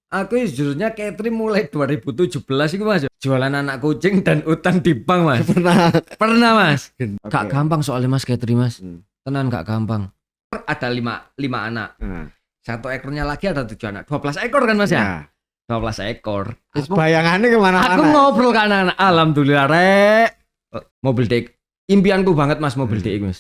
Aku jujurnya catering mulai 2017 itu Mas. Jualan anak kucing dan utang di bank Mas. Pernah. Pernah Mas. Gak Oke. gampang soalnya Mas catering Mas. Hmm. Tenan gak gampang. Ada lima anak. Nah, Satu ekornya lagi ada 7 anak. 12 ekor kan Mas ya? 12 ekor. Terus bayangannya kemana-mana. Aku ngobrol ke anak-anak. Alhamdulillah rek. Mobil DX. Impianku banget Mas mobil DX Mas.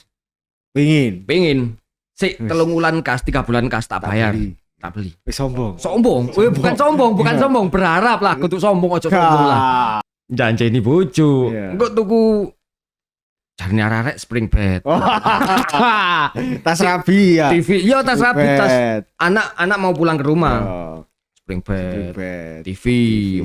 Pengen. Sik, 3 bulan kas, 3 bulan kas tak bayar. Tak beli. Sombong. Sombong. Bukan sombong, berharap lah kudu sombong ojo sombong lah. Janjeni bojo. Engko tuku jarine arek spring bed. Tas rabi ya. TV, yo tas rabi, tas anak mau pulang ke rumah. Spring bed, TV.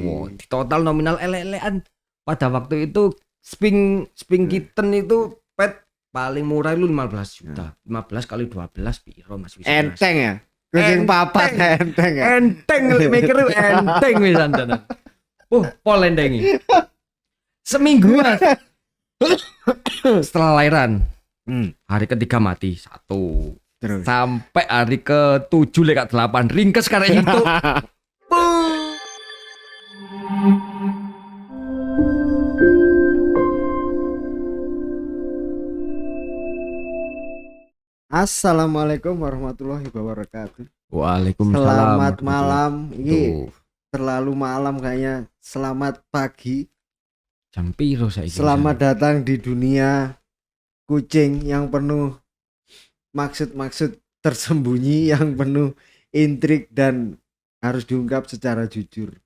Wow, di total nominal elek-elekan. Pada waktu itu spring kitten itu pet paling murah itu 15 juta. 15 kali 12 piro Mas wis. Enteng ya. Kucing papat enteng ya. Enteng mikir enteng wis andanan. Pol entengi. Seminggu Mas. Setelah lahiran. Hari ketiga mati 1. Terus Sampai hari ke-7 lek 8 ringkes karek itu. Assalamualaikum warahmatullahi wabarakatuh. Waalaikumsalam. Selamat malam. Ini terlalu malam kayaknya. Selamat pagi. Jam piro saiki? Selamat datang di dunia kucing yang penuh maksud-maksud tersembunyi, yang penuh intrik dan harus diungkap secara jujur.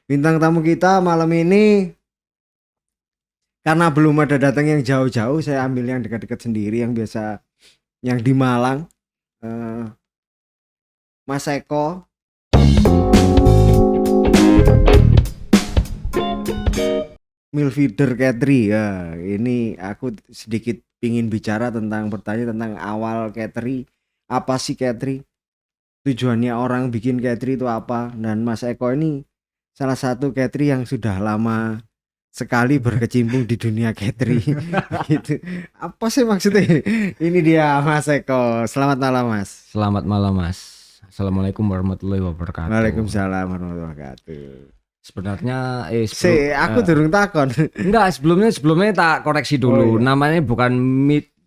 Bintang tamu kita malam ini, karena belum ada datang yang jauh-jauh, saya ambil yang dekat-dekat sendiri, yang biasa yang di Malang. Mas Eko. Milfeeder Catering ya. Ini aku sedikit pingin bicara bertanya tentang awal catering. Apa sih catering? Tujuannya orang bikin catering itu apa? Dan Mas Eko ini salah satu catering yang sudah lama sekali berkecimpung di dunia catering. Gitu. Apa sih maksudnya? Ini dia Mas Eko. Selamat malam Mas. Selamat malam Mas. Assalamualaikum warahmatullahi wabarakatuh. Waalaikumsalam warahmatullahi wabarakatuh. Sebenarnya aku durung takon. Enggak, sebelumnya tak koreksi dulu. Namanya bukan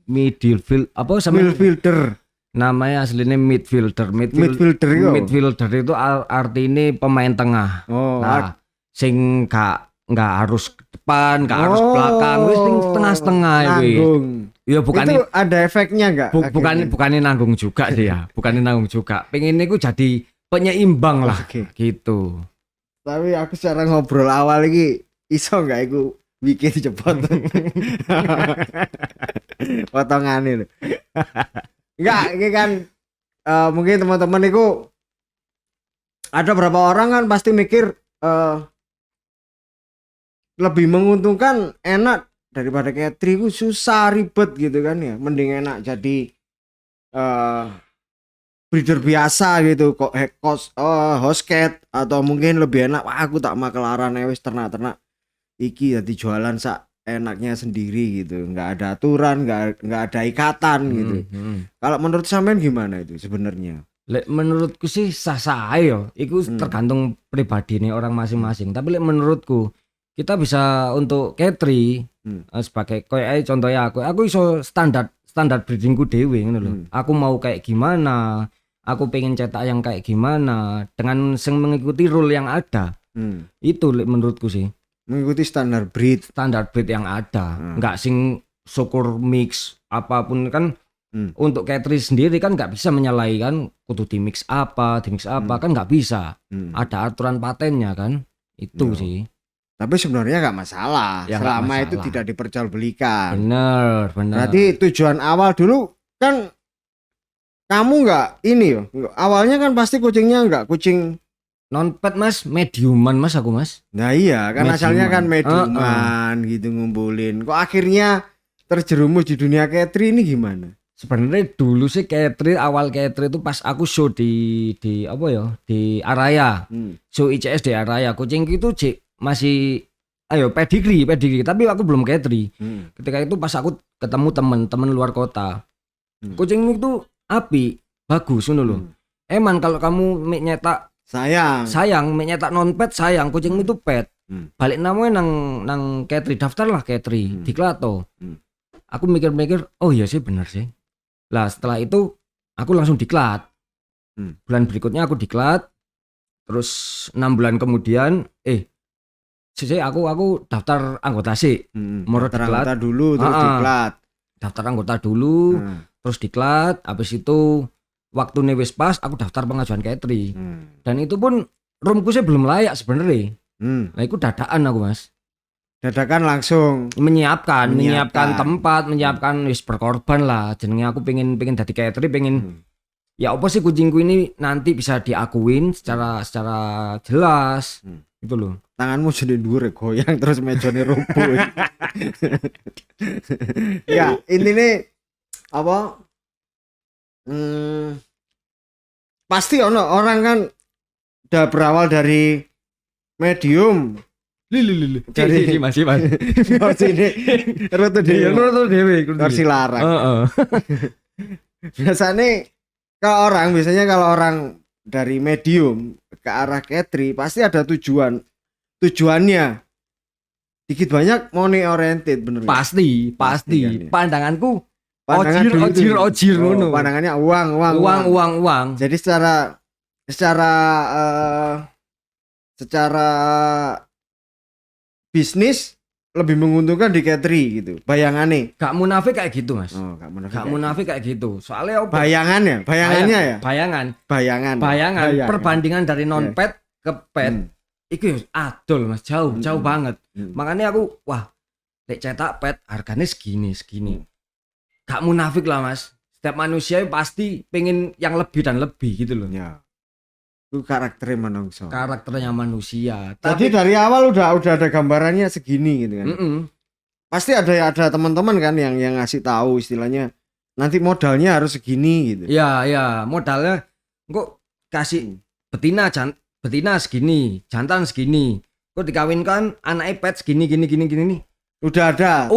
midfield apa sama Milfeeder. Namanya aslinya midfielder. Midfielder itu artinya pemain tengah. Nah, sing nggak harus ke depan, nggak harus belakang, wis tengah-tengah wis. Ya bukan itu ada efeknya enggak? Bukannya nanggung juga sih ya. Bukannya nanggung juga. Pengen iku jadi penyeimbang lah gitu. Tapi aku secara ngobrol awal lagi iso enggak iku bikin cepet. Potongan itu. Enggak, ini kan mungkin teman-teman itu ada berapa orang kan pasti mikir lebih menguntungkan enak daripada catering, susah ribet gitu kan ya. Mending enak jadi breeder biasa gitu, kok host cat, atau mungkin lebih enak aku tak makelaran wis ternak-ternak iki jadi jualan sak enaknya sendiri gitu, nggak ada aturan, nggak ada ikatan gitu. Kalau menurut sampean gimana itu sebenarnya? Menurutku sih sah-sah yo, itu tergantung pribadi nih orang masing-masing. Tapi menurutku kita bisa untuk catering sebagai kayak contohnya aku iso standar breedingku dewe ngono lho. Aku mau kayak gimana, aku pengen cetak yang kayak gimana dengan mengikuti rule yang ada. Itu menurutku sih. Mengikuti standar breed yang ada. Enggak sing syukur mix apapun kan. Untuk catering sendiri kan nggak bisa menyalahi kan, kudu di mix apa kan nggak bisa. Ada aturan patennya kan. Itu sih. Tapi sebenarnya nggak masalah ya, selama itu tidak diperjualbelikan. Bener. Berarti tujuan awal dulu kan kamu nggak ini yo. Awalnya kan pasti kucingnya nggak kucing non pet Mas, mediuman Mas aku Mas. Nah iya kan mediuman. Asalnya kan mediuman gitu ngumpulin. Kok akhirnya terjerumus di dunia catering ini gimana? Sebenarnya dulu sih awal catering itu pas aku show di apa ya, di Araya. Show ICS di Araya. Kucing itu masih pedigree, tapi aku belum catering. Ketika itu pas aku ketemu temen luar kota. Kucing itu api, bagus ngono lho. Eman kalau kamu nyetak sayang nyetak non pet sayang kucingmu itu pet. Balik namanya nang Ketri, daftar lah Ketri diklat toh. Aku mikir-mikir, oh iya sih bener sih. Lah setelah itu aku langsung diklat. Bulan berikutnya aku diklat. Terus 6 bulan kemudian aku daftar anggota sih. Daftar anggota dulu terus diklat. Daftar anggota dulu terus diklat, habis itu waktu wis pas aku daftar pengajuan Ketri. Dan itu pun roomku sih belum layak sebenarnya. Nah itu dadakan aku Mas. Dadakan langsung menyiapkan tempat, menyiapkan wis berkorban lah. Jenenge aku pengen dadi Ketri, pengen ya apa sih kucingku ini nanti bisa diakuin secara jelas. Itu loh. Tanganmu jadi dhuwur goyang terus mejane roboh. Ya, intinya apa? Pasti orang kan udah berawal dari medium. Dari masih Mas. Ini rute kursi larang. Biasanya kalau orang dari medium ke arah Ketri pasti ada tujuannya. Dikit banyak money oriented bener. Pasti. Kan, ya. Pandanganku ojir ngono. Pandangannya uang. Jadi secara bisnis lebih menguntungkan di Ketri gitu. Bayangannya. Gak munafik kayak gitu, Mas. Oh, gak munafik kayak gitu. Soalnya bayangan. Bayangan. Perbandingan dari non pet ke pet. Itu adol Mas, jauh banget. Makanya aku lek cetak pet harganya segini. Gak munafik lah Mas. Setiap manusia pasti pengen yang lebih dan lebih gitu loh. Ya. Itu karakternya manusia. Jadi dari awal udah ada gambarannya segini gitu kan. Pasti ada teman-teman kan yang ngasih tahu istilahnya nanti modalnya harus segini gitu. Ya, modalnya kok kasih betina segini, jantan segini. Kok dikawinkan anak pet segini gini. Udah ada.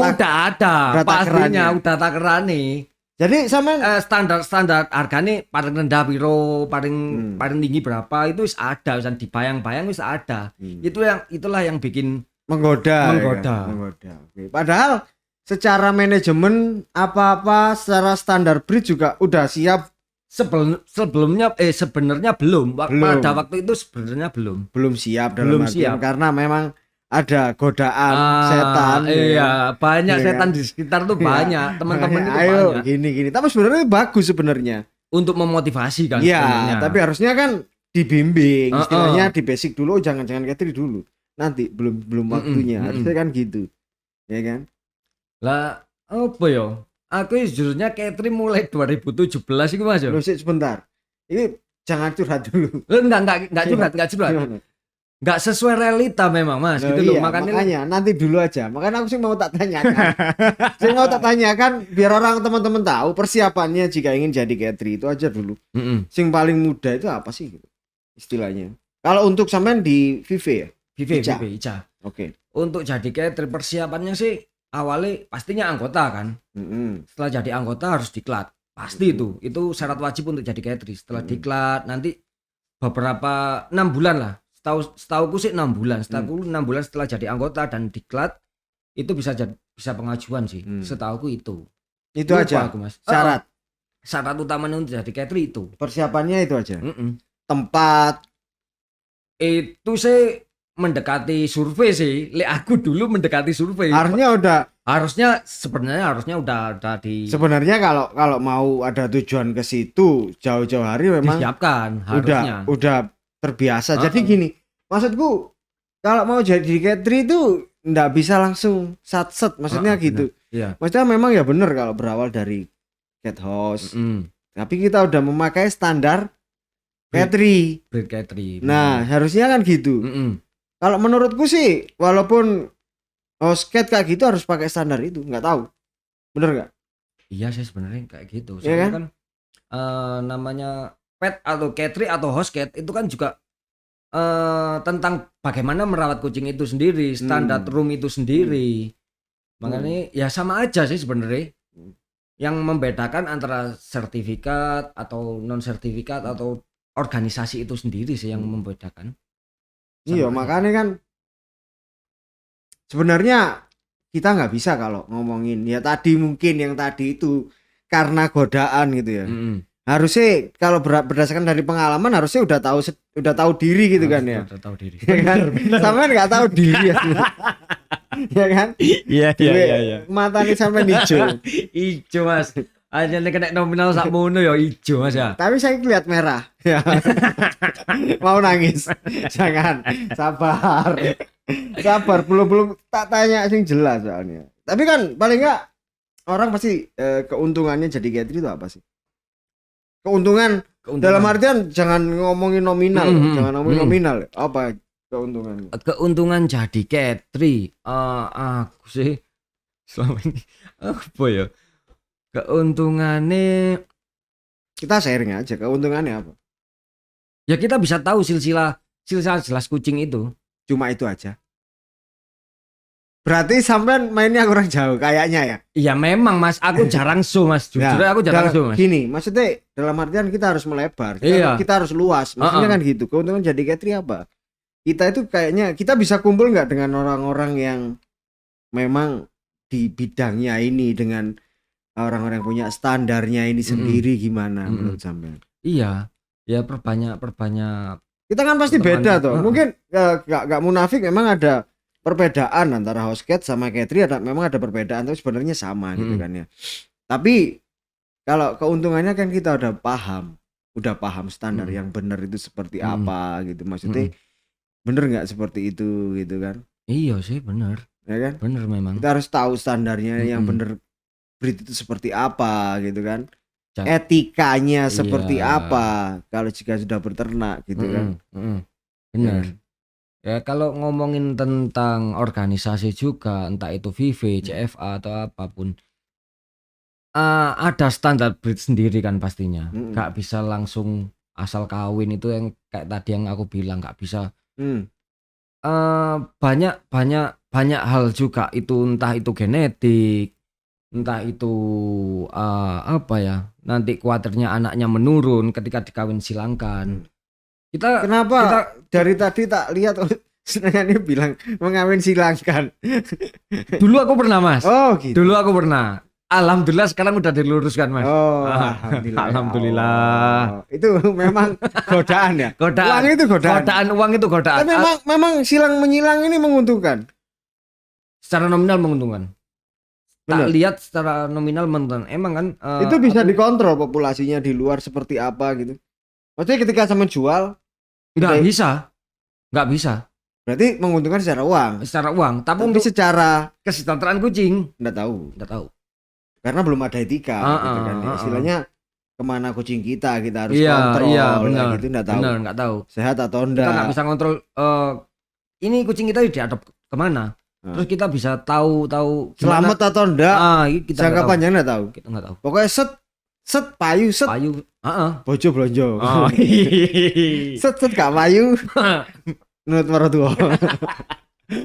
Pastinya udah takerane. Jadi sama standar harganya paling rendah piro, paling tinggi berapa itu wis ada, wis dibayang-bayang wis ada. Itulah yang bikin menggoda. Oke. Padahal secara manajemen apa-apa secara standar breed juga udah siap. Sebenarnya belum. Pada waktu itu sebenarnya belum siap karena memang ada godaan setan. Iya, banyak setan di sekitar tuh banyak. Teman-teman itu banyak. Gini. Tapi sebenarnya bagus sebenarnya. Untuk memotivasi kan sebenarnya. Tapi harusnya kan dibimbing, istilahnya di basic dulu, jangan Ketri dulu. Nanti belum waktunya. Harusnya kan gitu. Ya kan? Lah, apa ya? Aku jujurnya Ketri mulai 2017 itu Mas. Loh, sebentar. Ini jangan curhat dulu. Enggak curhat. Enggak sesuai realita memang Mas gitu loh. Makanya nanti dulu aja. Makanya aku sih mau tak tanyakan. Biar orang teman-teman tahu persiapannya jika ingin jadi Ketri itu aja dulu. Sing paling mudah itu apa sih gitu istilahnya? Kalau untuk sampean di Vive ya? Ica. Oke. Untuk jadi Ketri persiapannya sih awalnya pastinya anggota kan. Setelah jadi anggota harus diklat. Pasti itu syarat wajib untuk jadi Ketri. Setelah diklat nanti beberapa 6 bulan lah. Setauku sih 6 bulan. Setauku 6 bulan setelah jadi anggota dan diklat itu bisa pengajuan sih. Setauku itu. Itu aja aku, Mas. Syarat utamanya untuk jadi Ketri itu. Persiapannya itu aja. Tempat itu sih mendekati survei sih. Aku dulu mendekati survei. Sebenarnya udah di. Sebenarnya kalau mau ada tujuan ke situ jauh-jauh hari memang disiapkan harusnya. Udah terbiasa. Jadi gini, maksudku kalau mau jadi Ketri itu nggak bisa langsung satset, maksudnya gitu. Iya. Maksudnya memang ya benar kalau berawal dari cat house. Tapi kita udah memakai standar Ketri. Nah, harusnya kan gitu. Kalau menurutku sih, walaupun house cat kayak gitu harus pakai standar itu, nggak tahu. Bener nggak? Iya sih sebenarnya kayak gitu. Soalnya kan namanya pet atau Ketri atau house cat itu kan juga tentang bagaimana merawat kucing itu sendiri, standar room itu sendiri. Makanya ya sama aja sih sebenarnya. Yang membedakan antara sertifikat atau non sertifikat atau organisasi itu sendiri sih yang membedakan. Iya, makanya kan sebenarnya kita nggak bisa kalau ngomongin ya tadi mungkin yang tadi itu karena godaan gitu ya. Harusnya kalau berdasarkan dari pengalaman harusnya udah tahu diri gitu kan ya. Udah tahu diri. Ya kan? Sampean nggak tahu diri ya. Ya kan? Iya. Matanya sampai hijau. Ijo Mas. Aja nek kena nominal sakmono ya ijo Mas ya. Tapi saya lihat merah. Ya. Mau nangis. Jangan. Sabar. Sabar, belum tak tanya sing jelas soalnya. Tapi kan paling enggak orang pasti keuntungannya jadi catering itu apa sih? Keuntungan dalam artian jangan ngomongin nominal, jangan ngomongin nominal. Apa keuntungannya? Keuntungan jadi catering aku sih selama ini apa ya? Keuntungannya Kita sharing aja keuntungannya apa? ya kita bisa tahu silsilah jelas kucing itu. Cuma itu aja. Berarti sampean mainnya kurang jauh kayaknya ya. Iya memang Mas, aku jarang show Mas. Jujur aku jarang show Mas. Gini, maksudnya dalam artian kita harus melebar. Kita harus luas. Maksudnya kan gitu. Keuntungan jadi catering apa? Kita itu kayaknya kita bisa kumpul nggak dengan orang-orang yang memang di bidangnya ini dengan orang-orang yang punya standarnya ini sendiri gimana menurut sampean? Iya. Ya perbanyak. Kita kan pasti beda toh. Mungkin nggak munafik memang ada perbedaan antara house cat sama catering memang ada perbedaan tapi sebenarnya sama gitu kan ya. Tapi kalau keuntungannya kan kita udah paham standar yang benar itu seperti apa gitu. Maksudnya bener nggak seperti itu gitu kan? Iya sih bener. Ya kan? Bener memang. Kita harus tahu standarnya yang bener breed itu seperti apa gitu kan? Etikanya seperti apa kalau jika sudah berternak gitu kan? Bener. Ya kalau ngomongin tentang organisasi juga entah itu VV, CFA atau apapun ada standar breed sendiri kan pastinya. Gak bisa langsung asal kawin itu yang kayak tadi yang aku bilang gak bisa. Banyak hal juga itu entah itu genetik, entah itu apa ya nanti kuatirnya anaknya menurun ketika dikawin silangkan. Kenapa dari tadi tak lihat senangannya bilang mengawin silangkan. Dulu aku pernah Mas. Oh gitu. Dulu aku pernah. Alhamdulillah sekarang udah diluruskan Mas. Oh alhamdulillah. Itu memang godaan ya. Uang itu godaan. Uang itu godaan. Tapi memang silang menyilang ini menguntungkan. Secara nominal menguntungkan. Tak lihat secara nominal menguntungkan. Emang kan itu bisa dikontrol populasinya di luar seperti apa gitu. Maksudnya ketika sama jual nggak bisa. Berarti menguntungkan secara uang. Tapi untuk secara kesejahteraan kucing nggak tahu. Karena belum ada etika gitu kan. Istilahnya kemana kucing kita harus kontrol. Iya, benar. Gitu nggak tahu. Sehat atau enggak. Kita nggak bisa kontrol. Ini kucing kita diadop kemana? Terus kita bisa tahu selamat atau enggak. Jangka panjangnya tahu. Kita nggak tahu. Pokoknya payu. Bojo blonjo. Set gak payu. Nurut mertua.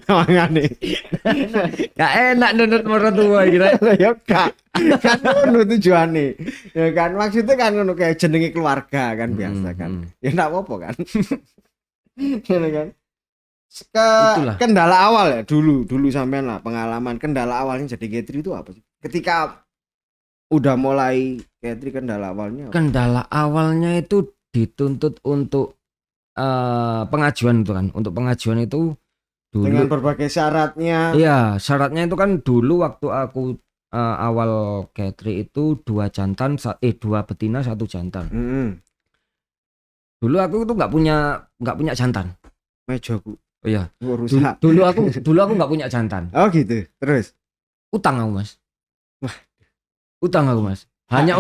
Mangane. Gak enak nurut mertua kira. Ya kan ngono tujuane. Ya kan maksudnya kan ngono kayak jenenge keluarga kan biasa kan. Ya enggak apa-apa kan. kan. Kendala awal ya dulu sampean lah pengalaman kendala awalnya jadi catering itu apa sih? Ketika udah mulai catering kendala awalnya itu dituntut untuk pengajuan itu kan. Untuk pengajuan itu dulu dengan berbagai syaratnya. Iya, syaratnya itu kan dulu waktu aku awal catering itu 2 jantan 2 betina 1 jantan. Dulu aku tuh nggak punya jantan. Mejoku. Oh iya. Dulu aku nggak punya jantan. Oh gitu. Terus utang aku Mas. Hanya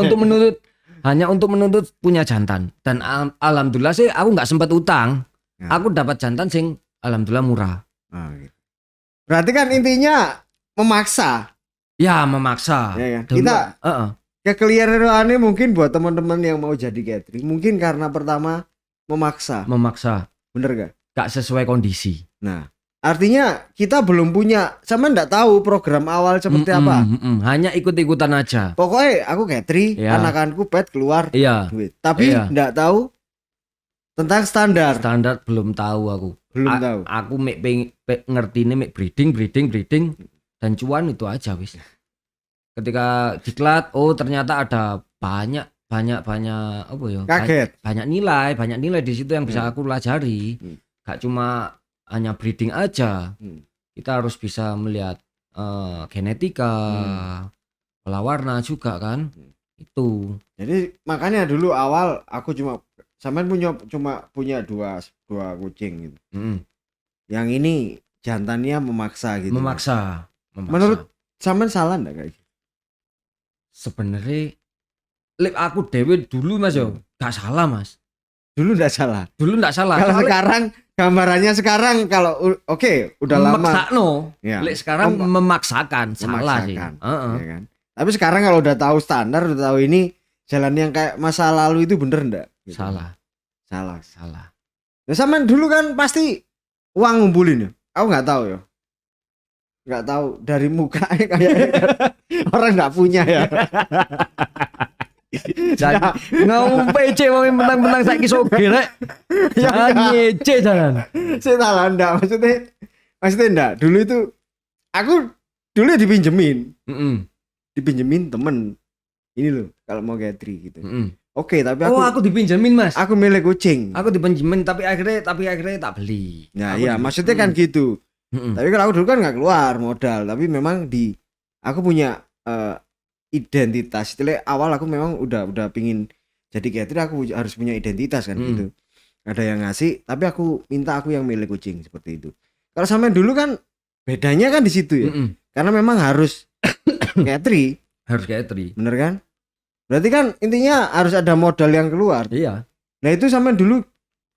untuk menuntut punya jantan. Dan alhamdulillah sih aku nggak sempat utang. Aku dapat jantan sing alhamdulillah murah. Gitu. Berarti kan intinya memaksa. Ya memaksa. Ya, kan? Kita kekeliruannya mungkin buat teman-teman yang mau jadi catering mungkin karena pertama memaksa. Bener gak? Gak sesuai kondisi. Nah, artinya kita belum punya, sama ndak tahu program awal seperti apa. Hanya ikut-ikutan aja. Pokoknya aku catering, anakanku pet keluar duit. Tapi ndak tahu Tentang standar Standar belum tahu aku. belum tahu. Aku ngertine mek breeding dan cuan itu aja wis. Ketika diklat, oh ternyata ada banyak apa ya? Kaget. Banyak nilai di situ yang bisa aku pelajari. Gak cuma hanya breeding aja. Kita harus bisa melihat genetika, pola warna juga kan. Itu. Jadi makanya dulu awal aku sampean cuma punya dua kucing gitu. Yang ini jantannya memaksa gitu. Memaksa. Menurut sampean salah enggak kayak gitu? Sebenarnya aku dewe dulu Mas yo, gak salah Mas. Dulu enggak salah. Kalau sekarang gambarannya sekarang kalau udah lama. Memaksakno. Ya. Lek sekarang memaksakan, salah sih. Ya kan? Tapi sekarang kalau udah tahu standar, udah tahu ini jalan yang kayak masa lalu itu bener enggak? Gitu. Salah. Nah, sampean dulu kan pasti uang ngumpulin ya. Aku nggak tahu ya. Nggak tahu dari mukanya kayak orang nggak punya ya. Jangan ngompe wong mentang-mentang saiki sogir rek. Jangan nyece jangan. Saya salah enggak maksudnya enggak. Dulu itu aku dulu dipinjemin. Dipinjemin temen. Ini loh kalau mau Gatri gitu. Oke, tapi aku dipinjemin Mas. Aku milik kucing. Aku dipinjemin tapi akhirnya tak beli. Nah, iya maksudnya kan gitu. Tapi kalau aku dulu kan nggak keluar modal, tapi memang aku punya identitas. Setelah awal aku memang udah pingin jadi Gatri, aku harus punya identitas kan gitu. Ada yang ngasih, tapi aku minta aku yang milik kucing seperti itu. Kalau sampai dulu kan bedanya kan di situ ya. Karena memang harus Gatri. Harus Gatri. Bener kan? Berarti kan intinya harus ada modal yang keluar. Iya. Nah itu sampai dulu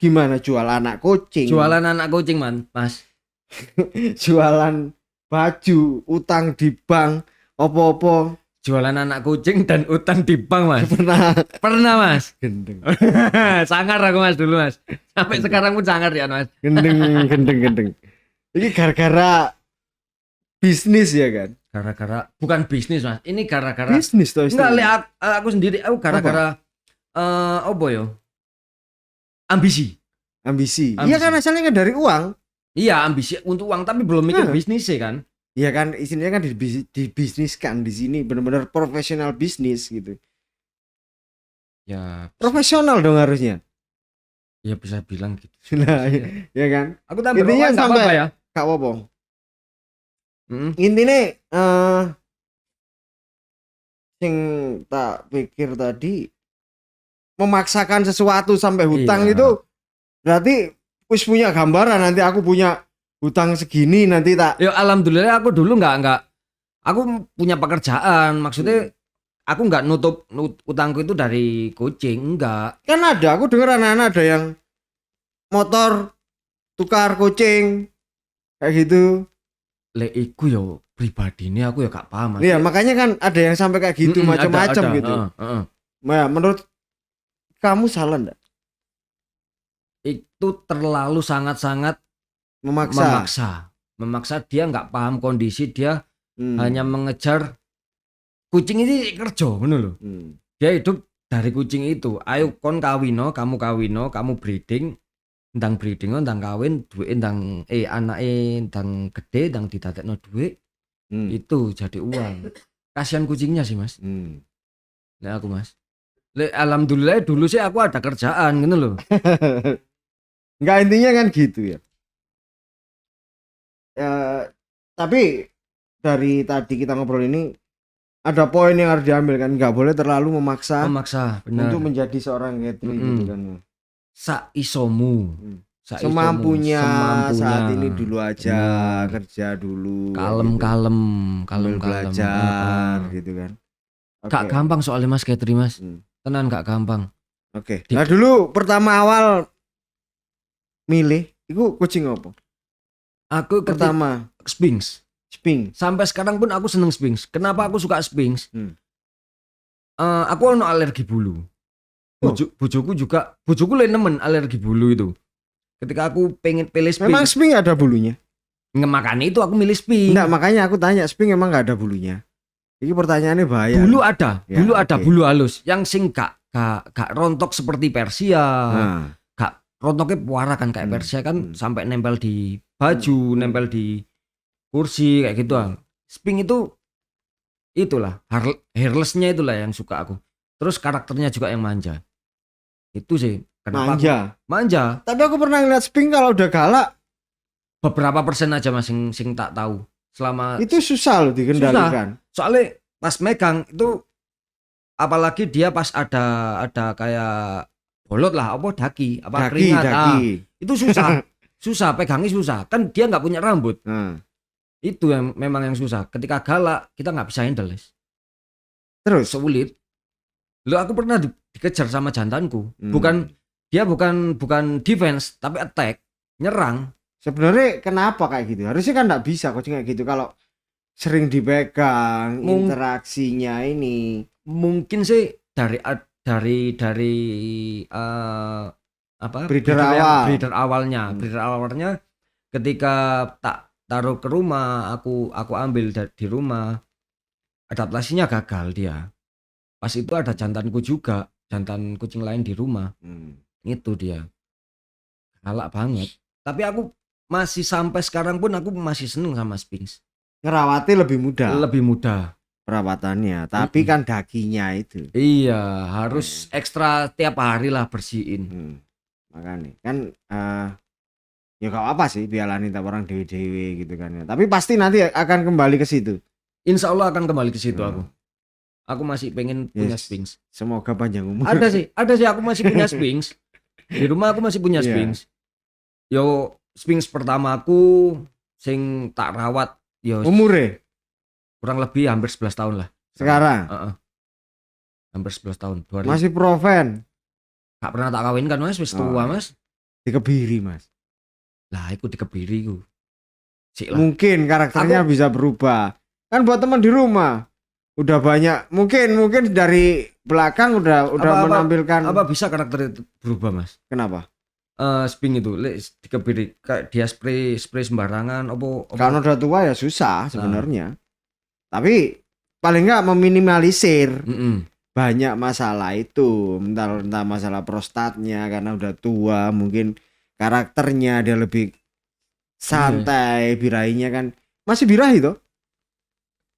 gimana jual anak kucing? Jualan anak kucing Mas. Jualan baju, utang di bank, opo-opo. Jualan anak kucing dan utang di bank Mas. Pernah Mas. Gendeng. Sangar aku Mas dulu Mas. Sampai sekarang pun sangar ya Mas. Gendeng. Ini gara-gara bisnis ya kan? Gara-gara bukan bisnis Mas. Ini gara-gara bisnis toh istilahnya. Enggak, aku sendiri gara-gara apa ya? Ambisi. Iya kan asalnya kan dari uang. Iya, ambisi untuk uang tapi belum mikir bisnis sih kan. Iya kan istilahnya kan dibisniskan di sini benar-benar profesional bisnis gitu. Ya, profesional dong harusnya. Ya bisa bilang gitu. Nah, ya kan? Aku tambah intinya sampai apa ya? Kak Wopo. Intinya yang tak pikir tadi memaksakan sesuatu sampai hutang itu berarti wis punya gambaran nanti aku punya hutang segini nanti tak. Ya alhamdulillah aku dulu enggak aku punya pekerjaan maksudnya aku enggak nutup utangku itu dari kucing enggak. Kan ada aku dengar anak-anak ada yang motor tukar kucing kayak gitu. Lek iku yo pribadi ini aku ya gak paham. Iya makanya kan ada yang sampai kayak gitu macam-macam gitu. Nah, menurut kamu salah enggak? Itu terlalu sangat-sangat memaksa dia nggak paham kondisi dia hanya mengejar kucing ini kerja ngono loh. Dia hidup dari kucing itu. Ayo kon kawino, kamu breeding, ndang kawin, duit ndang anake ndang gede, ndang didadekno duit. Itu jadi uang. Kasihan kucingnya sih Mas. Nah aku Mas. Alhamdulillah dulu sih aku ada kerjaan gitu loh. Enggak intinya kan gitu ya. Tapi dari tadi kita ngobrol ini ada poin yang harus diambil kan, nggak boleh terlalu memaksa benar. Untuk menjadi seorang Gatri gitu kan. Saisomu. Semampunya saat ini dulu aja kerja dulu. Kalem. Belajar gitu kan. Gak gampang soalnya Mas Gatri Mas. Tenan gak gampang. Oke. Nah dulu pertama awal milih itu kucing apa? Aku pertama Sphinx. Sampai sekarang pun aku seneng Sphinx. Kenapa aku suka Sphinx? Aku ono alergi bulu. Bojoku nemen alergi bulu itu. Ketika aku pengen pilih Sphinx. Memang Sphinx ada bulunya? Makanya itu aku milih Sphinx. Enggak, makanya aku tanya Sphinx emang gak ada bulunya. Ini pertanyaannya bahaya. Bulu ada, bulu halus. Yang sing gak rontok seperti Persia. rontoknya puara kan kayak Persia kan sampai nempel di baju, nempel di kursi kayak gitu. Sphinx itu itulah hairless-nya itulah yang suka aku. Terus karakternya juga yang manja. Itu sih kenapa manja. Tapi aku pernah ngeliat Sphinx kalau udah galak beberapa persen aja Mas sing tak tahu. Selama itu susah loh dikendalikan. Soalnya pas megang itu apalagi dia pas ada kayak bolot lah apa daki keringat itu susah pegangnya susah kan dia nggak punya rambut. Itu yang memang yang susah ketika galak kita nggak bisa handle terus sulit. Lo aku pernah dikejar sama jantanku bukan defense tapi attack nyerang. Sebenarnya kenapa kayak gitu? Harusnya kan nggak bisa kucing kayak gitu kalau sering dipegang interaksinya ini. Mungkin sih dari breeder awalnya ketika tak taruh ke rumah aku ambil di rumah adaptasinya gagal dia. Pas itu ada jantanku juga, jantan kucing lain di rumah. Itu dia galak banget. Tapi aku masih sampai sekarang pun aku masih seneng sama Sphinx. Ngerawatnya lebih mudah perawatannya, tapi kan dakinya itu. Iya, harus ekstra tiap hari lah bersihin. Makanya kan ya gak apa sih biarlanin tak orang dewe-dewe gitu kan ya. Tapi pasti nanti akan kembali ke situ. Insya Allah akan kembali ke situ aku. Aku masih pengen punya Sphinx. Semoga panjang umur. Ada sih aku masih punya Sphinx. Di rumah aku masih punya Sphinx. Yo Sphinx pertamaku sing tak rawat yo umure kurang lebih hampir 11 tahun lah. Sekarang? Hampir 11 tahun. Masih proven? Gak pernah tak kawin kan Mas, wis tua Mas. Dikebiri Mas. Lah iku dikebiri ku. Mungkin karakternya bisa berubah. Kan buat teman di rumah udah banyak mungkin dari belakang udah menampilkan apa bisa karakter itu berubah Mas? Kenapa? Sphinx itu dikebiri kayak dia spray sembarangan apa karena udah tua ya susah sebenarnya. Tapi paling nggak meminimalisir banyak masalah itu, entah masalah prostatnya karena udah tua, mungkin karakternya dia lebih santai, birahinya kan masih birahi toh?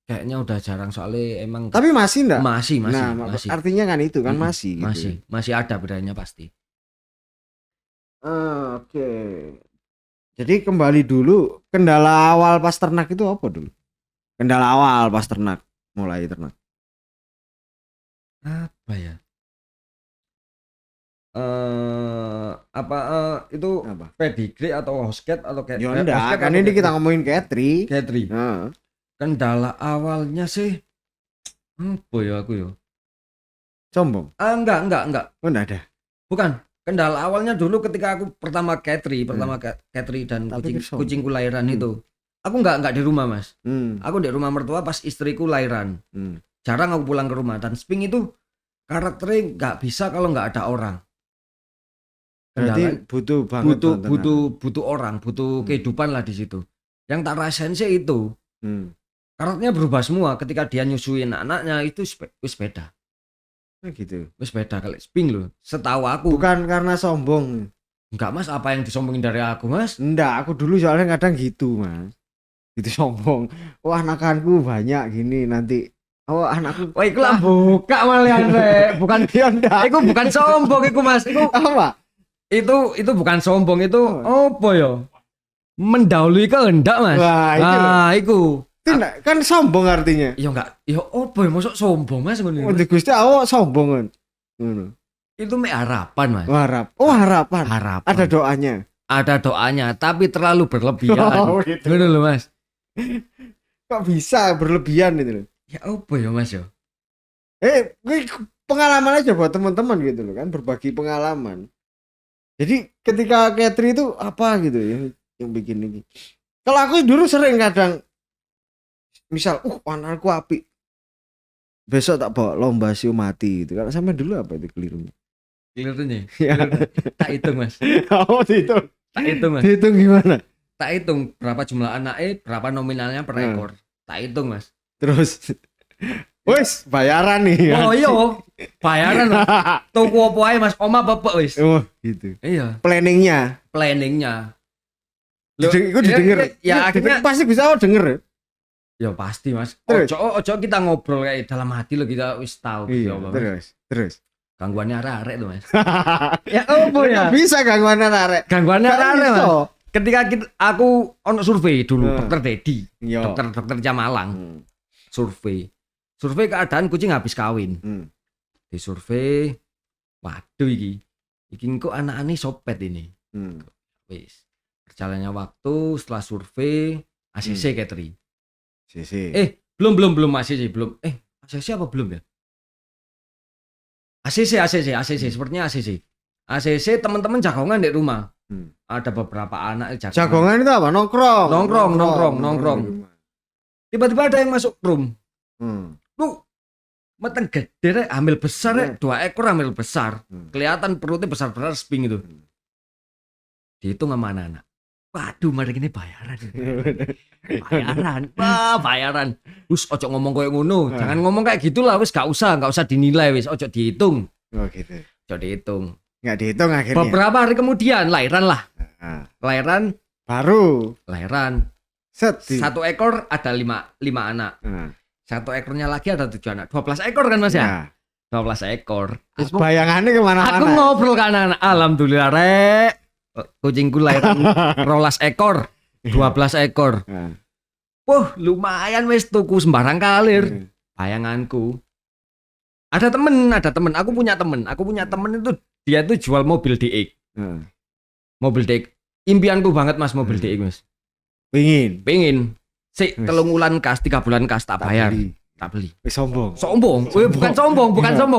Kayaknya udah jarang soalnya emang. Tapi masih enggak? Masih. Artinya kan itu kan masih. Masih ada birahinya pasti. Oke. Jadi kembali dulu, kendala awal pas ternak itu apa dulu? Kendala awal pas ternak, mulai ternak. Apa ya? Itu apa? Pedigree atau hostcat atau kayak? Ya enggak, kan ini kita ngomongin Catri. Kendala awalnya sih apa ya aku ya? Sombong? Enggak. Oh enggak ada. Bukan. Kendala awalnya dulu ketika aku pertama Catri dan kucingku lahiran itu. Aku enggak di rumah Mas. Aku di rumah mertua pas istriku lahiran. Jarang aku pulang ke rumah dan Sphinx itu karakternya enggak bisa kalau enggak ada orang. Berarti butuh orang, butuh kehidupan lah di situ. Yang tak rasain sih itu. Karakternya berubah semua ketika dia nyusuin anaknya itu wis beda. Gitu. Wis beda kali Sphinx loh. Setahu aku. Bukan karena sombong. Enggak Mas, apa yang disombongin dari aku Mas? Enggak, aku dulu soalnya kadang gitu Mas. Gitu sombong. Wah anakanku banyak gini nanti. Oh anakku. Wah iku lah buka malian rek. Bukan ya ndak. Iku bukan sombong iku Mas. Iku apa? Itu bukan sombong itu apa ya? Mendahului kehendak Mas. Wah, iku. Tidak, kan sombong artinya. Ya enggak, ya apa ya masuk sombong Mas ngono. Di Gusti awak sombong kan. Itu mek harapan Mas. Harapan. Ada doanya, tapi terlalu berlebihan. Gitu. Ngono lho Mas. Kok bisa berlebihan itu loh. Ya apa ya Mas ya? Pengalaman aja buat teman-teman gitu loh kan, berbagi pengalaman. Jadi ketika Catri itu apa gitu yang bikin ini. Kalau aku dulu sering kadang misal, anakku api. Besok tak bawa lomba siu mati gitu. Kalau sampai dulu apa itu kelirunya? Kelirunya? Ya. Tak hitung Mas. Dihitung. Tak hitung Mas. Dihitung gimana? Tak hitung berapa jumlah anaknya, berapa nominalnya per ekor. Tak hitung Mas. Terus Wis bayaran nih. Oh iya, bayaran. Tuku apa ae Mas, oma bebek wis. Oh, gitu. Iya, Planningnya. Loh, Iku didengar. ya akhirnya pasti bisa denger. ya pasti Mas. Terus? Ojo kita ngobrol kayak dalam hati lo kita wis tahu Iya, apa, Mas. terus. Gangguannya arek tuh Mas. Ya apa ya? Bisa gangguan arek. Gangguannya arek Mas. Iso. Ketika aku ono survei dulu, Nah. dokter Dedi, Iya. dokter Jamalang, Hmm. survei keadaan kucing habis kawin. Hmm. Di survei, waduh iki kok anak-anak sopet ini. Hmm. Wis. Berjalannya waktu setelah survei ACC Katri. Sisi. Belum ACC belum. ACC apa belum ya? ACC sepertinya ACC. ACC teman-teman jagongan di rumah. Ada beberapa anak Jagongan itu apa? Nongkrong. Nongkrong. Tiba-tiba ada yang masuk room. Lu meteng gede rek, hamil besar rek, 2 ekor hamil besar. Kelihatan perutnya besar-besar sping itu. Dihitung sama anak-anak. Waduh, mari ini bayaran. Bayaran. Wis ojo ngomong kayak ngono. Jangan ngomong kayak gitulah, wis gak usah dinilai wis, ojo dihitung. Oh gitu. Ojo dihitung. Nggak dihitung akhirnya. Beberapa hari kemudian lahiran lah. Baru. Lahiran. Set. 1 ekor ada 5 anak. 1 ekornya lagi ada 7 anak. 12 ekor kan Mas ya? 12 ekor. Terus bayangannya kemana-mana. Aku ngobrol ke anak-anak. Alhamdulillah rek. Kucingku lahiran 12 ekor. 12 ekor. Wah, lumayan wis tuku sembarang kalir. Bayanganku. Ada temen. Aku punya temen itu dia tuh jual mobil DX. Mobil DX. Impianku banget Mas mobil DX Mas. Pengin. Sik 3 bulan kas, 3 bulan kas tak bayar. Tak beli. Sombong. Bukan sombong,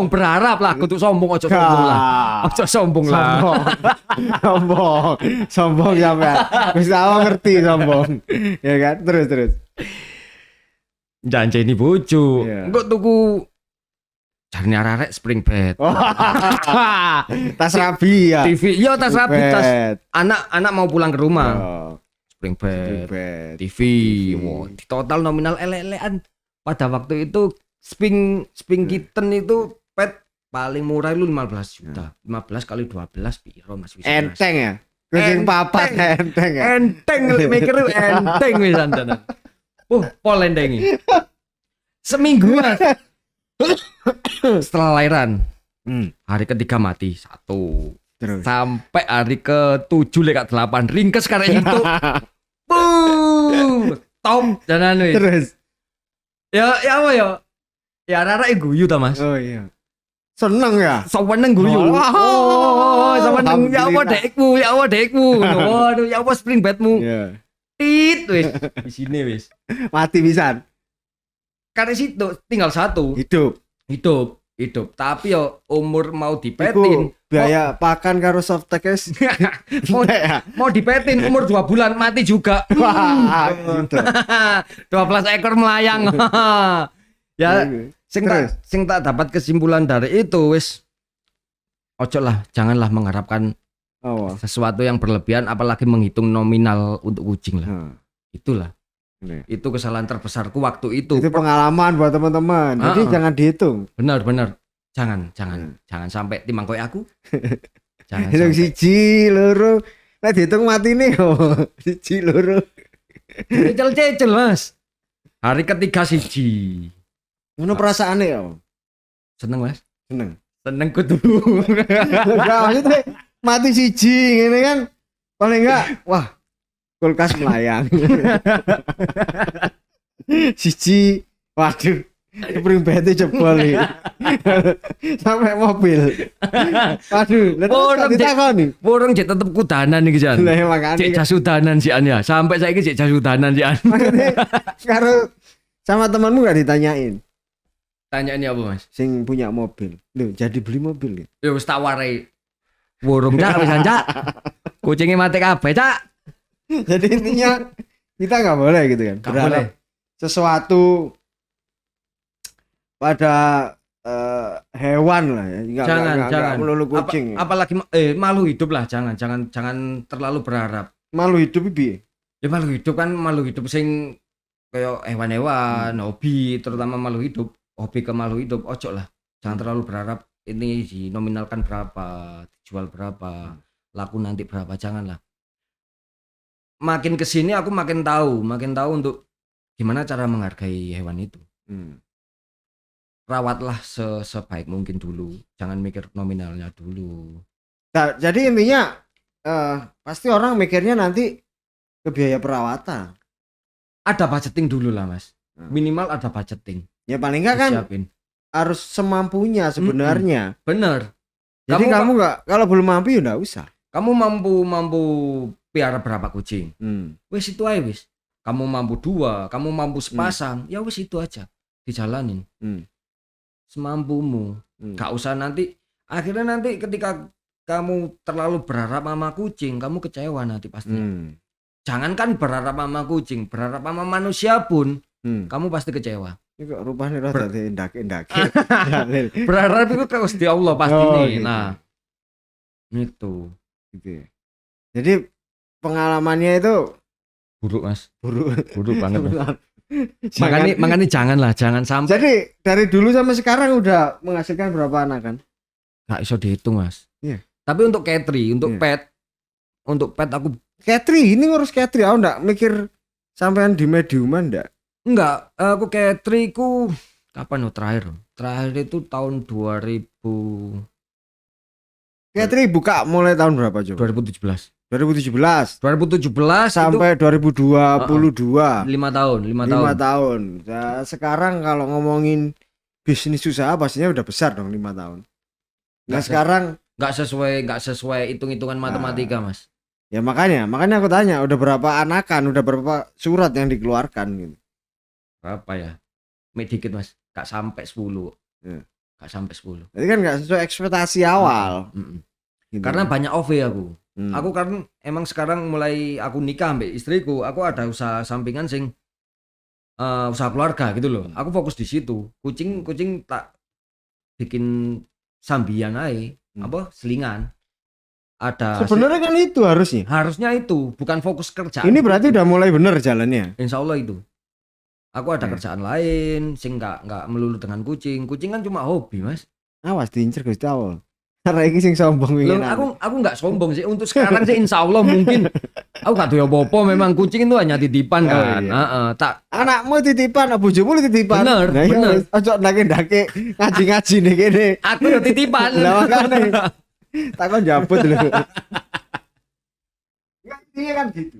berharap lah kudu sombong, ojo sombong lah. Sombong sampe. Wis awak ngerti sombong. Ya kan? Terus. Janji ini bojo. Iya. Engko tuku jarine arek spring bed. Tas rabi ya. TV, iya tas rabi, tas anak mau pulang ke rumah. Spring Bed. TV. Wow, di total nominal elek-elekan. Pada waktu itu spring kitten itu pet paling murah itu 15 juta. 15 kali 12 piro Mas? Enteng ya? Kucing papat enteng ya? Enteng mikir enteng wisan tenan. Pol entengi. Seminggu Mas. Setelah lahiran. Hari ketiga mati 1. Terus. Sampai hari ke-7 lekat 8 ringkes karena itu. Tom janan wis. Terus. Ya apa ya? Ya arek guyu ta Mas. Oh iya. Seneng ya? Seneng guyu. Seneng ya apa dekmu. Waduh, ya apa spring bedmu. Iya. Tit wis. Di sini wis. Mati pisan. Karena situ tinggal 1. Hidup. Tapi yo umur mau dipetin. Biaya pakan karo softtek mau dipetin umur 2 bulan mati juga. 12 ekor melayang. Ya sing tak dapat kesimpulan dari itu wis ojo lah, janganlah mengharapkan sesuatu yang berlebihan apalagi menghitung nominal untuk kucing lah. Itulah. Itu kesalahan terbesarku waktu itu. Itu pengalaman buat teman-teman. Jadi jangan dihitung. Benar. Jangan sampai timbang koyo aku. Jangan Hitung sampai. 1, 2. Nek dihitung mati nih. 1, 2. Cecel Mas. Hari ketiga 1. Ngono perasaane ya. Seneng Mas. Seneng kudu. Enggak maksudnya mati 1 ngene kan. Paling enggak wah kulkas melayang. 1 waduh spring bed jebol iki. Sampai mobil. Waduh, lha terus ditakoni. Burung jek tetep kudanan iki jan. Lah makane Cek jas udanan sih ya. Sampai saiki cek jas udanan sih an. Karo sama temanmu enggak ditanyain. Tanyain apa Mas? Sing punya mobil. Loh, jadi beli mobil ya? Ya wis tak warai. Burung cak wis Cak. Kucingnya mati kabeh Cak. Jadi intinya kita nggak boleh gitu kan. Nggak boleh. Sesuatu pada hewan lah ya. Jangan melulu kucing. Apalagi malu hidup lah, jangan terlalu berharap. Malu hidup piye? Ya malu hidup sing kayak hewan-hewan, hobi, terutama malu hidup. hobi ke makhluk hidup, ojo lah. Jangan terlalu berharap ini dinominalkan berapa, dijual berapa, laku nanti berapa, janganlah. Makin kesini aku makin tahu untuk gimana cara menghargai hewan itu. Rawatlah sebaik mungkin dulu, jangan mikir nominalnya dulu. Nah, jadi intinya pasti orang mikirnya nanti ke biaya perawatan. Ada budgeting dulu lah Mas, minimal ada budgeting. Ya paling enggak kan harus semampunya sebenarnya. Bener. Jadi kamu nggak, kalau belum mampu ya nggak usah. Kamu mampu piara berapa kucing, wis itu aja wis. Kamu mampu 2, kamu mampu sepasang, ya wis itu aja, dijalanin. Semampumu, gak usah nanti akhirnya nanti ketika kamu terlalu berharap sama kucing, kamu kecewa nanti pasti. Jangankan berharap sama kucing, berharap sama manusia pun kamu pasti kecewa. Ini kok rupanya roh dadi ndake-ndake. Berharap itu ke Gusti Allah pasti nih. Gitu. Nah, itu gitu ya. Jadi pengalamannya itu buruk Mas, buruk banget Mas. Makanya jangan sampai. Jadi dari dulu sampai sekarang udah menghasilkan berapa anak kan? Gak iso dihitung Mas. Iya. Tapi untuk Katri, untuk pet aku. Katri, ini ngurus Katri, aku ndak mikir sampean di mediuman ndak? Enggak, aku Katri ku kapan terakhir? Terakhir itu tahun 2000. Katri buka mulai tahun berapa coba? 2017 sampai itu, 2022. 5 tahun. Nah, sekarang kalau ngomongin bisnis usaha pastinya udah besar dong 5 tahun. Nah, sekarang enggak sesuai hitung-hitungan matematika, Mas. Ya makanya aku tanya, udah berapa anakan, udah berapa surat yang dikeluarkan gitu. Berapa ya? Dikit Mas, gak sampai 10. Gak sampai 10. Jadi kan gak sesuai ekspektasi awal. Gitu. Karena banyak OV aku. Aku kan emang sekarang mulai aku nikah sampai istriku, aku ada usaha sampingan sing usaha keluarga gitu loh. Aku fokus di situ. Kucing tak bikin sambian aja, selingan. Ada sebenarnya kan itu harusnya itu, bukan fokus kerjaan. Ini berarti udah mulai bener jalannya. Insya Allah itu. Aku ada kerjaan lain sing nggak melulu dengan kucing. Kucing kan cuma hobi, Mas. Awas diincer Gusti Allah. Karena iki sing sombong wingi. Aku nggak sombong sih. Untuk sekarang sih insya Allah mungkin aku gak tahu ya apa, memang kucing itu hanya titipan kan. Tak anakmu titipan, bojomu titipan. Bener, nah, bener. Ojo ndake-ndake ngaji-ngaji nih kene. Aku ya titipan. Lah makane. Takon jabut lho. Enggak iya kan gitu.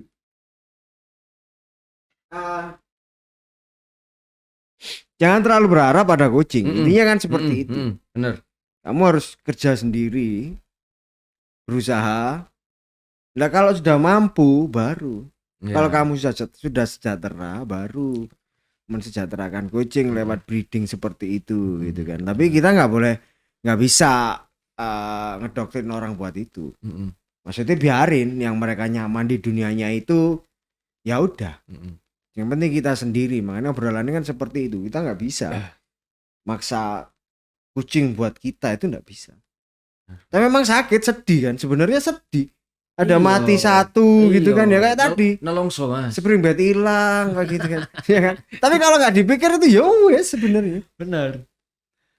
Jangan terlalu berharap pada kucing. Intinya kan seperti itu. Bener. Kamu harus kerja sendiri, berusaha. Nah kalau sudah mampu baru. Kalau kamu sudah sejahtera baru mensejahterakan kucing lewat breeding seperti itu gitu kan. Tapi kita nggak bisa ngedoktrin orang buat itu. Maksudnya biarin yang mereka nyaman di dunianya itu, ya udah. Yang penting kita sendiri. Makanya obrolannya kan seperti itu. Kita nggak bisa maksa kucing buat kita, itu nggak bisa. Tapi memang sakit, sedih kan. Sebenarnya sedih. Ada mati satu gitu kan ya, kayak tadi. Nelongso Mas. Spring bed hilang kayak gitu kan. Ya kan. Tapi kalau nggak dipikir itu ya wes sebenarnya. Benar.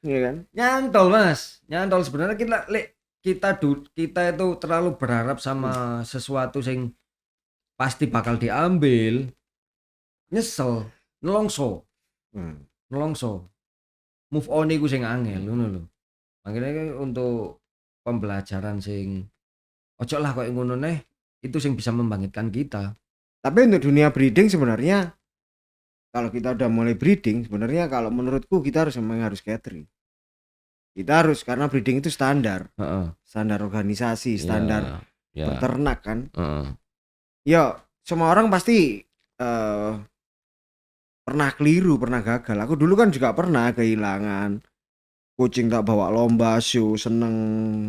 Iya kan? Nyantol Mas. Nyantol sebenarnya kita itu terlalu berharap sama sesuatu sing pasti bakal diambil. Nyesel, nelongso. Move on iku sing angel ngono lho. Makanya untuk pembelajaran sing ojo lah koyo ngono neh, itu sing bisa membangkitkan kita. Tapi untuk dunia breeding sebenarnya kalau kita udah mulai breeding, sebenarnya kalau menurutku kita harus catering. Kita harus, karena breeding itu standar. Standar organisasi, standar peternak kan. Ya, semua orang pasti pernah keliru, pernah gagal. Aku dulu kan juga pernah kehilangan kucing, tak bawa lomba show, seneng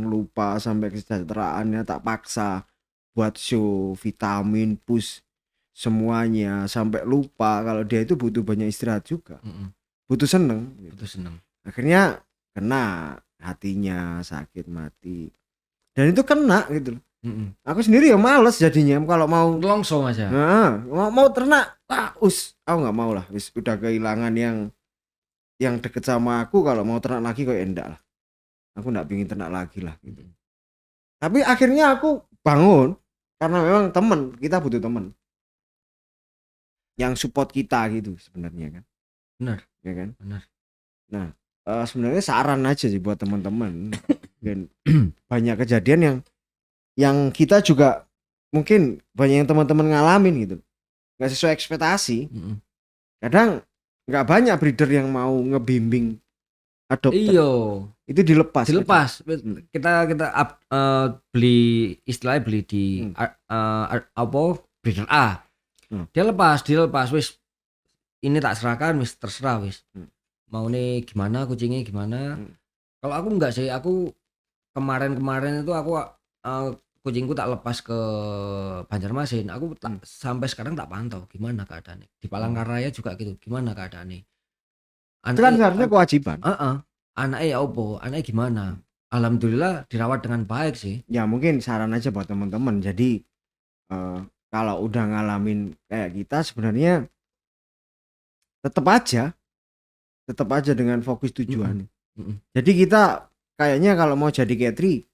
lupa sampai kesejahteraannya, tak paksa buat show vitamin push semuanya sampai lupa kalau dia itu butuh banyak istirahat juga. Butuh seneng. Akhirnya kena, hatinya sakit, mati. Dan itu kena gitu loh. Aku sendiri ya males jadinya kalau mau longso Mas ya. Mau ternak, aku nggak mau lah. Udah kehilangan yang yang deket sama aku kalau mau ternak lagi kok enggak lah. Aku enggak pingin ternak lagi lah gitu. Tapi akhirnya aku bangun karena memang teman, kita butuh teman yang support kita gitu sebenarnya kan. Benar. Ya kan? Benar. Nah, sebenarnya saran aja sih buat teman-teman. Dan banyak kejadian yang kita juga mungkin banyak yang teman-teman ngalamin gitu. Nggak sesuai ekspektasi. Kadang nggak banyak breeder yang mau ngebimbing adopter. Iyo. Itu dilepas. Kita beli istilahnya beli di apa breeder A. Dia lepas wis ini tak serahkan wis terserah wis. Mau nih gimana kucingnya gimana. Kalau aku enggak sih, aku kemarin itu aku kucingku tak lepas ke Banjarmasin. Aku sampai sekarang tak pantau gimana keadaannya. Di Palangkaraya juga gitu, gimana keadaannya. Itu kan seharusnya kewajiban. Anaknya ya opo, anaknya gimana. Alhamdulillah dirawat dengan baik sih. Ya mungkin saran aja buat teman-teman. Jadi kalau udah ngalamin kayak kita sebenarnya tetap aja dengan fokus tujuan. Jadi kita kayaknya kalau mau jadi catering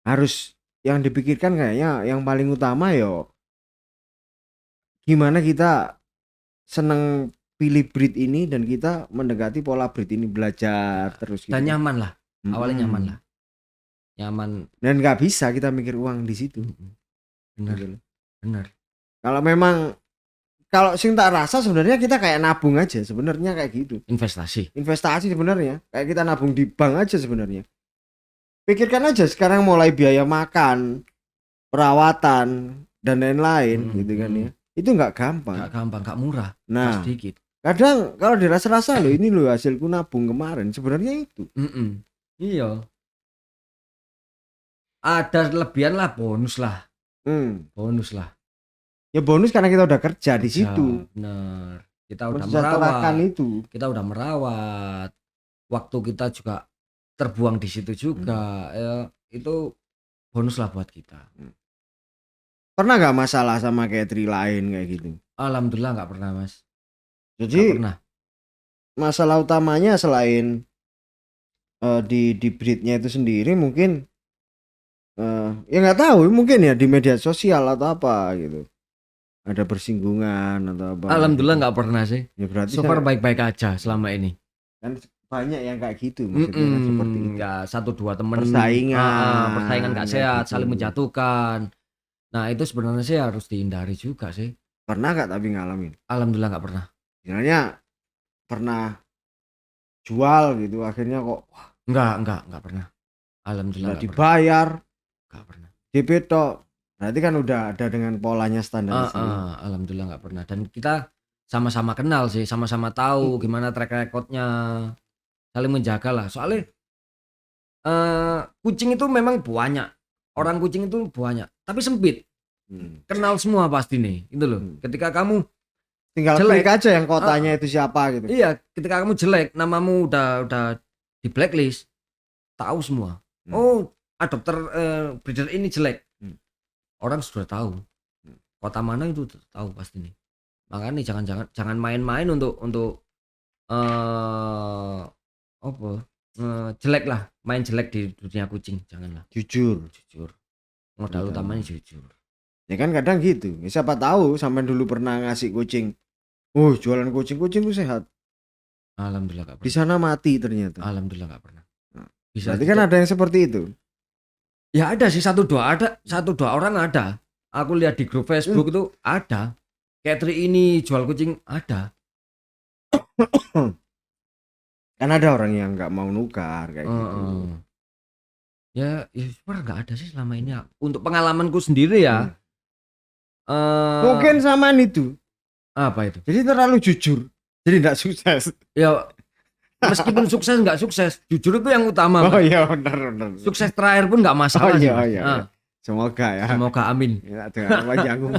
harus yang dipikirkan kayaknya yang paling utama yo gimana kita seneng pilih breed ini dan kita mendekati pola breed ini, belajar terus gitu. Dan nyaman lah, awalnya nyaman dan nggak bisa kita mikir uang di situ. Benar. Kalau sing tak rasa sebenarnya kita kayak nabung aja sebenarnya kayak gitu. Investasi sebenarnya kayak kita nabung di bank aja sebenarnya. Pikirkan aja sekarang mulai biaya makan, perawatan dan lain-lain gitu kan ya. Itu nggak gampang, nggak murah. Nah, sedikit. Kadang kalau dirasa-rasa loh ini loh hasilku nabung kemarin sebenarnya itu. Iya. Ada lebihan lah, bonus lah. Ya bonus karena kita udah kerja di situ. Bener. Kita udah merawat. Kita udah merawat. Waktu kita juga terbuang di situ juga. Ya, itu bonus lah buat kita. Pernah nggak masalah sama catering lain kayak gitu? Alhamdulillah nggak pernah, Mas. Jadi masalah utamanya selain di breednya itu sendiri mungkin ya nggak tahu, mungkin ya di media sosial atau apa gitu ada bersinggungan atau apa. Alhamdulillah nggak pernah sih. Ya berarti so far baik-baik aja selama ini. Kan banyak yang kayak gitu maksudnya kan seperti itu. Ya 1-2 temen persaingan nggak sehat, saling menjatuhkan. Nah itu sebenarnya sih harus dihindari juga sih. Pernah nggak tapi ngalamin? Alhamdulillah nggak pernah. Sebenarnya pernah jual gitu akhirnya kok enggak pernah. Alhamdulillah nggak dibayar. Nggak pernah. DP tok. Berarti kan udah ada dengan polanya standar alhamdulillah nggak pernah. Dan kita sama-sama kenal sih, sama-sama tahu gimana track recordnya, saling menjaga lah. Soalnya kucing itu memang banyak, orang kucing itu banyak, tapi sempit. Kenal semua pasti nih, itu loh. Ketika kamu tinggal klik aja yang kotanya itu siapa gitu. Iya, ketika kamu jelek, namamu udah di blacklist, tahu semua. Oh, adopter breeder ini jelek. Orang sudah tahu. Kota mana itu tahu pasti nih. Makanya jangan main-main untuk jelek lah, main jelek di dunia kucing, janganlah. Jujur. Modal utamanya jujur. Ya kan kadang gitu. Siapa tahu sampai dulu pernah ngasih kucing. Jualan kucingku sehat. Alhamdulillah gak pernah. Di sana mati ternyata. Alhamdulillah gak pernah. Berarti kan ada yang seperti itu. Ya ada sih, satu dua orang ada. Aku lihat di grup Facebook itu ada. Catering ini jual kucing ada. Kan ada orang yang nggak mau nukar kayak gitu. Ya sebenarnya nggak ada sih selama ini. Untuk pengalamanku sendiri ya. Mungkin samaan itu. Apa itu? Jadi terlalu jujur. Jadi nggak sukses. Ya meskipun sukses nggak sukses, jujur itu yang utama. Oh iya benar. Sukses terakhir pun nggak masalah. Oh iya. Semoga ya. Semoga amin. Ya dengan wajahku.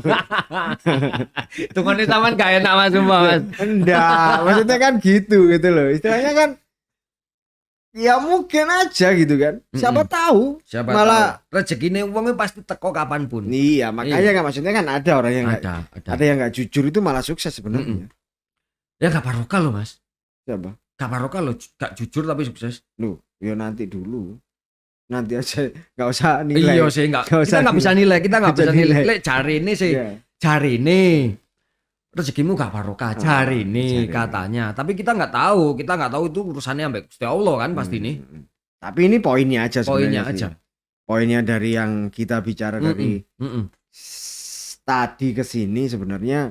Tunggu taman gak enak Mas Sumpah Mas. Enggak, maksudnya kan gitu loh. Istilahnya kan ya mungkin aja gitu kan. Siapa tahu. Malah rezekinya uangnya pasti teko kapanpun. Iya, makanya kan maksudnya kan ada orang yang ada yang nggak jujur itu malah sukses sebenarnya. Ya gak barokah loh Mas. Siapa? Gak barokah loh, gak jujur tapi sukses. Loh, ya nanti dulu. Nanti aja nggak usah Iya nilai. sih Nggak kita usah nggak bisa nilai, kita nggak Nggak usah bisa nilai. nilai. Lek cari ini sih, Ya. cari ini rezekimu gak barokah, cari ini Cari ini. katanya. Tapi kita nggak tahu itu urusannya sampai Gusti Allah kan pasti nih. Tapi ini poinnya aja sebenarnya Poinnya sih. aja. Poinnya dari yang kita bicara dari tadi ke sini sebenarnya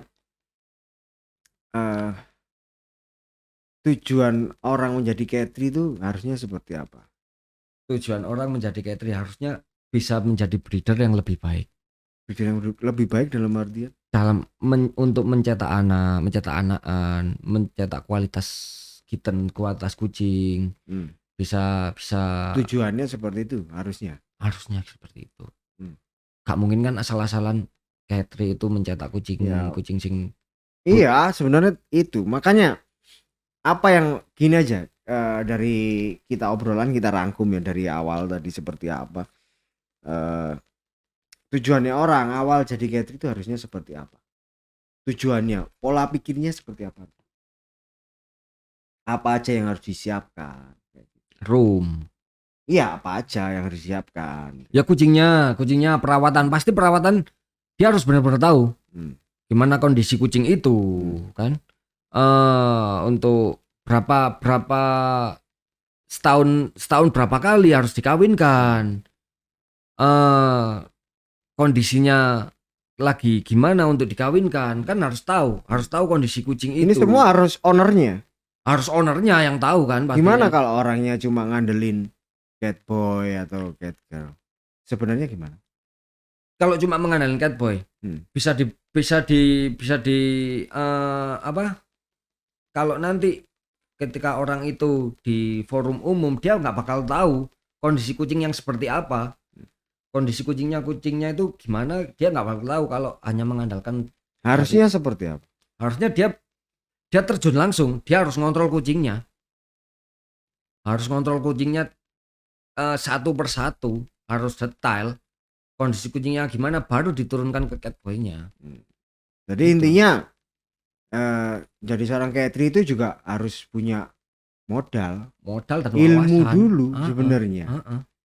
tujuan orang menjadi catering itu harusnya seperti apa? Tujuan orang menjadi catering harusnya bisa menjadi breeder yang lebih baik. Breeder yang lebih baik dalam artian Untuk mencetak anak, mencetak anakan, mencetak kualitas kitten, kualitas kucing. Bisa tujuannya seperti itu harusnya seperti itu. Gak mungkin kan asal-asalan catering itu mencetak kucing Ya. kucing sing. Iya sebenarnya itu makanya apa yang gini aja dari kita obrolan kita rangkum ya dari awal tadi seperti apa tujuannya orang awal jadi catering itu harusnya seperti apa, tujuannya, pola pikirnya seperti apa aja yang harus disiapkan, Room. Iya apa aja yang harus disiapkan. Ya kucingnya perawatan, pasti perawatan dia harus benar-benar tahu gimana kondisi kucing itu kan. Untuk berapa setahun berapa kali harus dikawinkan, kondisinya lagi gimana untuk dikawinkan kan harus tahu kondisi kucing itu. Ini semua harus ownernya yang tahu kan pastinya. Gimana kalau orangnya cuma ngandelin cat boy atau cat girl, sebenarnya gimana kalau cuma mengandalkan cat boy? Bisa di apa, kalau nanti ketika orang itu di forum umum dia nggak bakal tahu kondisi kucing yang seperti apa, kondisi kucingnya itu gimana, dia nggak bakal tahu kalau hanya mengandalkan. Harusnya seperti apa? Harusnya dia terjun langsung, dia harus ngontrol kucingnya, satu persatu, harus detail kondisi kucingnya gimana baru diturunkan ke cat boy-nya. Jadi gitu. Intinya jadi seorang catering itu juga harus punya modal dan ilmu wawasan dulu sebenarnya.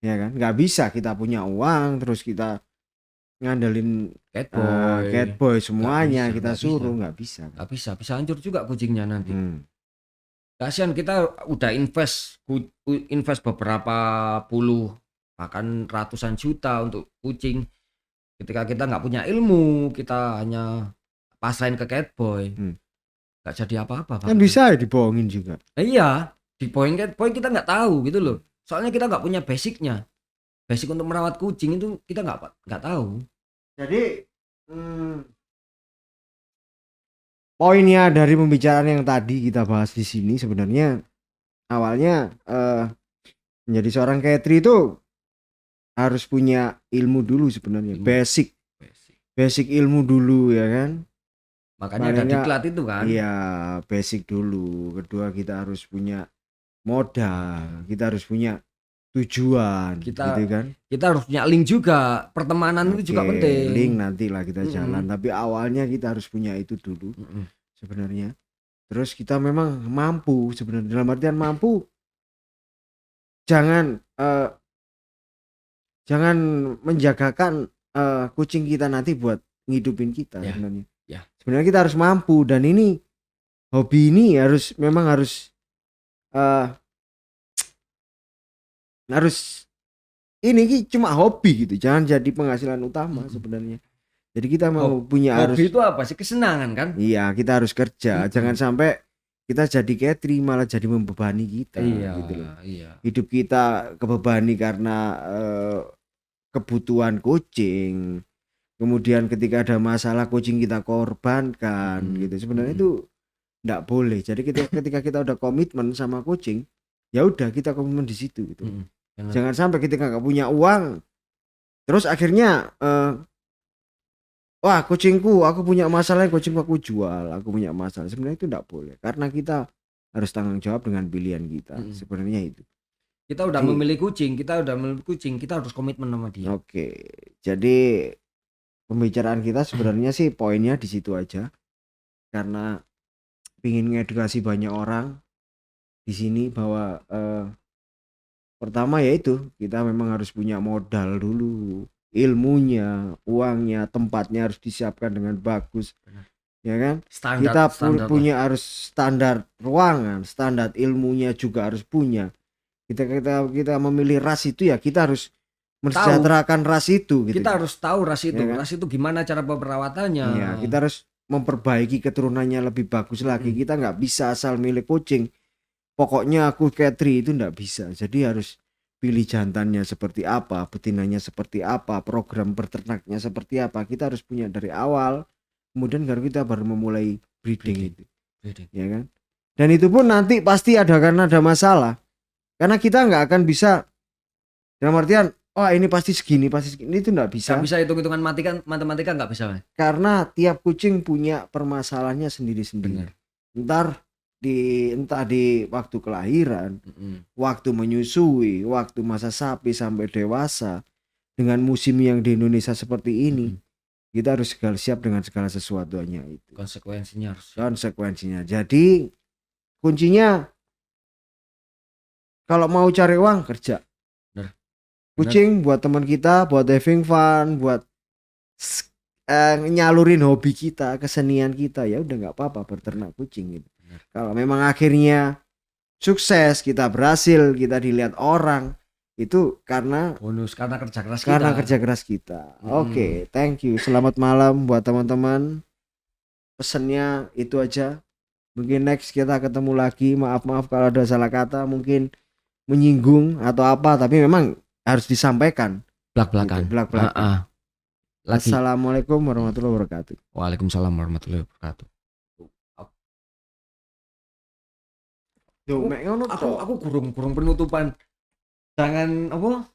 Ya kan, nggak bisa kita punya uang terus kita ngandelin cat boy semuanya, kita suruh, nggak bisa hancur juga kucingnya nanti. Kasihan, kita udah invest beberapa puluh bahkan ratusan juta untuk kucing, ketika kita nggak punya ilmu, kita hanya pasrahin ke cat boy, nggak jadi apa-apa kan bisa dibohongin juga. Iya, dibohongin cat boy kita nggak tahu gitu loh, soalnya kita nggak punya basic untuk merawat kucing itu kita nggak tahu. Jadi poinnya dari pembicaraan yang tadi kita bahas di sini sebenarnya awalnya menjadi seorang catering itu harus punya ilmu dulu sebenarnya, basic ilmu dulu ya kan, makanya ada diklat itu kan. Iya, basic dulu. Kedua kita harus punya modal, kita harus punya tujuan gitu kan, kita harus punya link juga, pertemanan itu juga penting. Link nantilah kita jalan, tapi awalnya kita harus punya itu dulu sebenarnya. Terus kita memang mampu sebenarnya, dalam artian mampu, jangan menjagakan kucing kita nanti buat ngidupin kita sebenarnya. Sebenarnya kita harus mampu, dan ini hobi ini memang harus ini cuma hobi gitu, jangan jadi penghasilan utama sebenarnya. Jadi kita mau punya hobi itu apa sih, kesenangan kan? Iya, kita harus kerja, jangan sampai kita jadi catering malah jadi membebani kita gitu loh. Hidup kita kebebani karena kebutuhan kucing, kemudian ketika ada masalah kucing kita korbankan gitu. Sebenarnya itu enggak boleh. Jadi ketika kita udah komitmen sama kucing, ya udah kita komitmen di situ gitu. Jangan sampai ketika nggak punya uang terus akhirnya wah kucingku, aku punya masalah, kucingku aku jual, aku punya masalah. Sebenarnya itu enggak boleh, karena kita harus tanggung jawab dengan pilihan kita. Sebenarnya itu. Kita udah memilih kucing, kita harus komitmen sama dia. Oke. Jadi pembicaraan kita sebenarnya sih poinnya di situ aja. Karena pingin ngedukasi banyak orang di sini bahwa pertama yaitu kita memang harus punya modal dulu, ilmunya, uangnya, tempatnya harus disiapkan dengan bagus. Benar. Ya kan? Standar Kita standar lah. punya harus standar ruangan, standar ilmunya juga harus punya. Kita memilih ras itu ya kita harus mensejahterakan ras itu gitu. Kita harus tahu ras itu. Ya kan? Ras itu gimana cara perawatannya. Iya, kita harus memperbaiki keturunannya lebih bagus lagi. Kita nggak bisa asal milih kucing. Pokoknya aku Katri itu nggak bisa. Jadi harus pilih jantannya seperti apa, betinanya seperti apa, program berternaknya seperti apa. Kita harus punya dari awal. Kemudian kita baru memulai breeding itu. Ya kan? Dan itu pun nanti pasti karena ada masalah. Karena kita nggak akan bisa dalam artian ini pasti segini itu nggak bisa. Nggak bisa hitung-hitungan matematika nggak bisa. Karena tiap kucing punya permasalahannya sendiri-sendiri. Entah di waktu kelahiran, waktu menyusui, waktu masa sapi sampai dewasa. Dengan musim yang di Indonesia seperti ini, kita harus siap dengan segala sesuatunya itu. Konsekuensinya. Jadi kuncinya kalau mau cari uang kerja. Kucing buat teman kita, buat having fun, buat nyalurin hobi kita, kesenian kita, ya udah nggak apa-apa berternak kucing gitu. Kalau memang akhirnya sukses, kita berhasil, kita dilihat orang, itu karena bonus, karena kerja keras kita. Karena kerja keras kita. Oke, thank you. Selamat malam buat teman-teman. Pesannya itu aja. Mungkin next kita ketemu lagi. Maaf kalau ada salah kata, mungkin menyinggung atau apa, tapi memang harus disampaikan belak-belakan. Assalamualaikum warahmatullahi wabarakatuh. Waalaikumsalam warahmatullahi wabarakatuh. Aku kurung penutupan. Jangan apa?